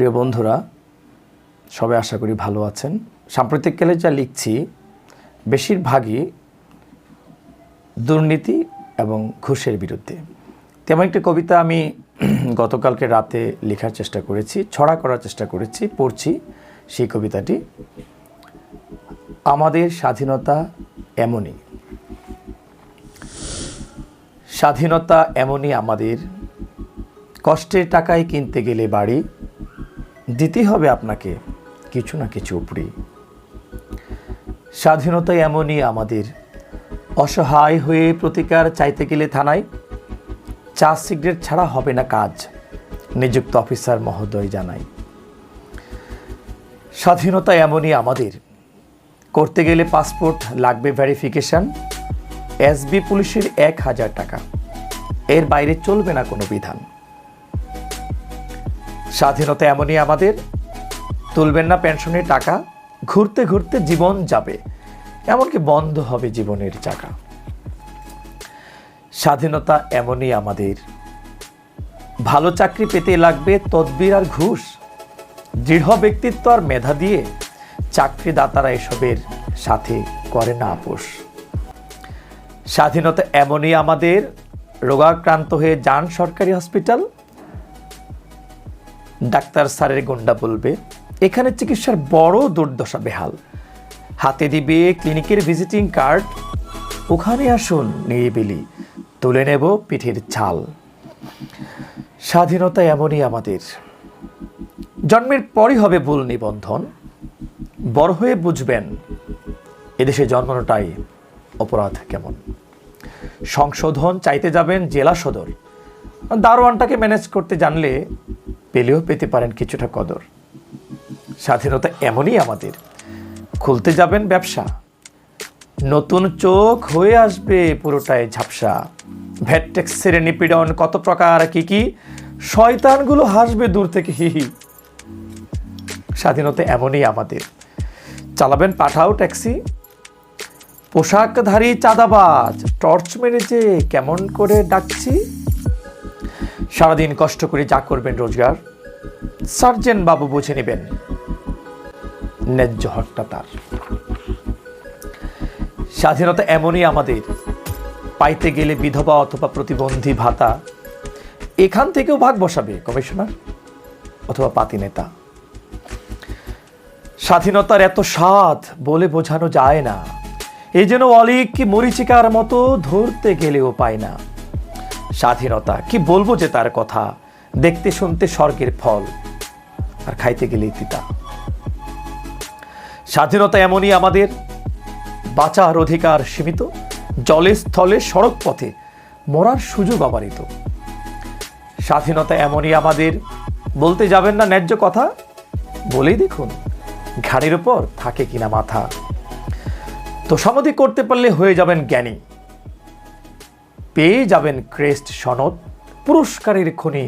প্রিয় বন্ধুরা, সবাই আশা করি ভালো আছেন। সাম্প্রতিককালে যা লিখছি বেশিরভাগই দুর্নীতি এবং ঘুষের বিরুদ্ধে। তেমন একটি কবিতা আমি গতকালকে রাতে লেখার চেষ্টা করেছি, ছড়া করার চেষ্টা করেছি, পড়ছি সেই কবিতাটি। আমাদের স্বাধীনতা এমনই, স্বাধীনতা এমনই আমাদের, কষ্টের টাকায় কিনতে গেলে বাড়ি, দিতে হবে আপনাকে কিছু না কিছু উপরি। স্বাধীনতা এমনই আমাদের, অসহায় হয়ে প্রতিকার চাইতে গেলে থানায়, চা সিগারেট ছাড়া হবে না কাজ, নিযুক্ত অফিসার মহোদয় জানায়। স্বাধীনতা এমনই আমাদের, করতে গেলে পাসপোর্ট লাগবে ভেরিফিকেশন, এসবি পুলিশের 1000 টাকা, এর বাইরে চলবে না কোনো বিধান। স্বাধীনতা এমনই আমাদের, তুলবেন না পেনশনের টাকা, ঘুরতে ঘুরতে জীবন যাবে, এমনকি বন্ধ হবে জীবনের চাকা। স্বাধীনতা এমনই আমাদের, ভালো চাকরি পেতে লাগবে তদবির আর ঘুষ, দৃঢ় ব্যক্তিত্ব আর মেধা দিয়ে চাকরিদাতারা এসবের সাথে করে না আপোষ। স্বাধীনতা এমনই আমাদের, রোগাক্রান্ত হয়ে যান সরকারি হসপিটাল, ডাক্তার স্যারের গুন্ডা বলবে এখানে চিকিৎসার বড় দুর্দশা বেহাল, হাতে দিবে ক্লিনিকের ভিজিটিং কার্ড, ওখানে আসুন নিরিবিলি, তুলে নেব পিঠের ছাল। স্বাধীনতা এমনই আমাদের, জন্মের পরই হবে ভুল নিবন্ধন, বড় হয়ে বুঝবেন এদেশে জন্মানোটাই অপরাধ কেমন। সংশোধন চাইতে যাবেন জেলা সদর, দারোয়ানটাকে ম্যানেজ করতে জানলে পেলেও পেতে পারেন কিছুটা কদর। স্বাধীনতা এমনই আমাদের, খুলতে যাবেন ব্যবসা, নতুন চোখ হয়ে আসবে পুরোটাই ঝাপসা, ভ্যাট ট্যাক্সের নিপীড়ন কত প্রকার কি কি, শয়তানগুলো হাসবে দূর থেকে হিহি। স্বাধীনতা এমনই আমাদের, চালাবেন পাঠাও ট্যাক্সি, পোশাকধারী চাঁদাবাজ টর্চ মেরে যে কেমন করে ডাকছি, সারাদিন কষ্ট করে যা করবেন রোজগার, সার্জেন্ট বাবু বুঝে নেবেন ন্যায্য হকটা তার। স্বাধীনতা এমনই আমাদের, পাইতে গেলে বিধবা অথবা প্রতিবন্ধী ভাতা, এখান থেকেও ভাগ বসাবে কমিশনার অথবা পাতি নেতা। স্বাধীনতার এত স্বাদ বলে বোঝানো যায় না, এই যেন অলিক কি মরিচিকার মতো ধরতে গেলেও পায় না। স্বাধীনতা কি বলবো যে তার কথা, দেখতে শুনতে স্বর্গের ফল আর খাইতে গেলেই তিতা। স্বাধীনতা এমনই আমাদের, বাঁচার অধিকার সীমিত, জলে স্থলে সড়ক পথে মরার সুযোগ অবারিত। স্বাধীনতা এমনই আমাদের, বলতে যাবেন না ন্যায্য কথা, বলেই দেখুন ঘাড়ের উপর থাকে কিনা মাথা। তো সমাধি করতে পারলে হয়ে যাবেন জ্ঞানী, পেয়ে যাবেন ক্রেস্ট সনদ, পুরস্কারের খনি।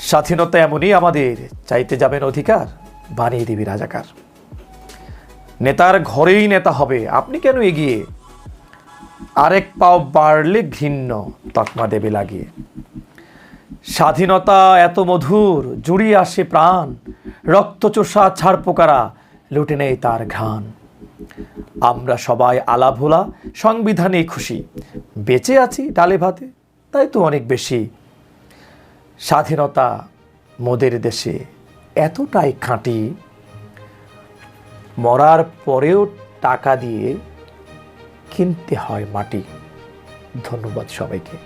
স্বাধীনতা এমনই আমাদের, চাইতে যাবেন অধিকার, বানিয়ে দিবি রাজাকার। নেতার ঘরেই নেতা হবে, আপনি কেন এগিয়ে, আরেক পাও বাড়লে ঘৃণ্য তকমা দেবে লাগিয়ে। স্বাধীনতা এত মধুর, জুড়িয়ে আসে প্রাণ, রক্তচোষা ছাড় পোকারা লুটে নেই তার ঘ্রাণ। আমরা সবাই আলাভোলা সংবিধানে খুশি, বেঁচে আছি ডালে ভাতে তাই তো অনেক বেশি। স্বাধীনতা মোদের দেশে এতটাই খাঁটি, মরার পরেও টাকা দিয়ে কিনতে হয় মাটি। ধন্যবাদ সবাইকে।